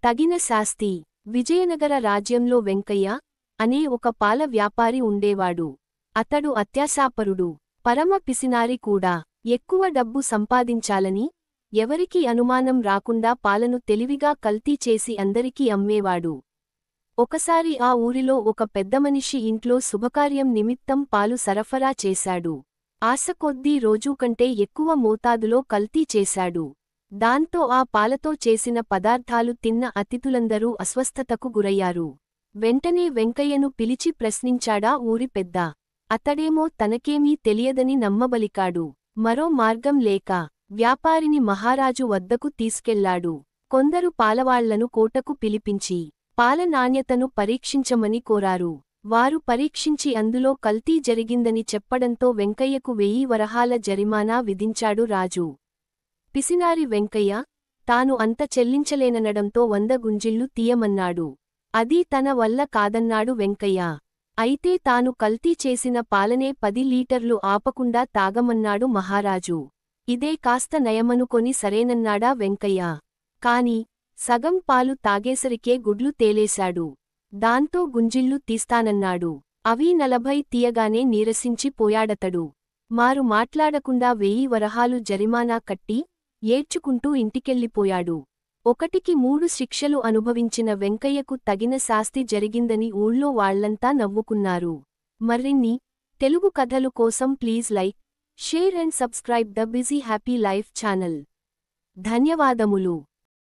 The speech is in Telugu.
తగిన శాస్తి. విజయనగర రాజ్యంలో వెంకయ్య అనే ఒక పాల వ్యాపారి ఉండేవాడు. అతడు అత్యాశాపరుడు, పరమ పిసినారి కూడా. ఎక్కువ డబ్బు సంపాదించాలని, ఎవరికీ అనుమానం రాకుండా పాలను తెలివిగా కల్తీ చేసి అందరికీ అమ్మేవాడు. ఒకసారి ఆ ఊరిలో ఒక పెద్దమనిషి ఇంట్లో శుభకార్యం నిమిత్తం పాలు సరఫరా చేశాడు. ఆశకొద్దీ రోజూకంటే ఎక్కువ మోతాదులో కల్తీ చేశాడు. దాంతో ఆ పాలతో చేసిన పదార్థాలు తిన్న అతిథులందరూ అస్వస్థతకు గురయ్యారు. వెంటనే వెంకయ్యను పిలిచి ప్రశ్నించాడా ఊరి పెద్ద. అతడేమో తనకేమీ తెలియదని నమ్మబలికాడు. మరో మార్గం లేక వ్యాపారిని మహారాజు వద్దకు తీసుకెళ్లాడు. కొందరు పాలవాళ్లను కోటకు పిలిపించి పాల నాణ్యతను పరీక్షించమని కోరారు. వారు పరీక్షించి అందులో కల్తీ జరిగిందని చెప్పడంతో వెంకయ్యకు 1000 వరహాల జరిమానా విధించాడు రాజు. పిసినారి వెంకయ్య తాను అంత చెల్లించలేననడంతో 100 గుంజిళ్లు తీయమన్నాడు. అదీ తన వల్ల కాదన్నాడు వెంకయ్య. అయితే తాను కల్తీ చేసిన పాలనే 10 లీటర్లు ఆపకుండా తాగమన్నాడు మహారాజు. ఇదే కాస్త నయమనుకొని సరేనన్నాడా వెంకయ్య. కాని సగం పాలు తాగేసరికే గుడ్లు తేలేశాడు. దాంతో గుంజిళ్లు తీస్తానన్నాడు. అవి 40 తీయగానే నీరసించి పోయాడతడు. మారు మాట్లాడకుండా 1000 వరహాలు జరిమానా కట్టి ఏడ్చుకుంటూ ఇంటికెళ్ళిపోయాడు. 1కి 3 శిక్షలు అనుభవించిన వెంకయ్యకు తగిన శాస్తి జరిగిందని ఊళ్ళో వాళ్లంతా నవ్వుకున్నారు. మరిన్ని తెలుగు కథలు కోసం please like, share and subscribe the busy happy life channel. ధన్యవాదములు.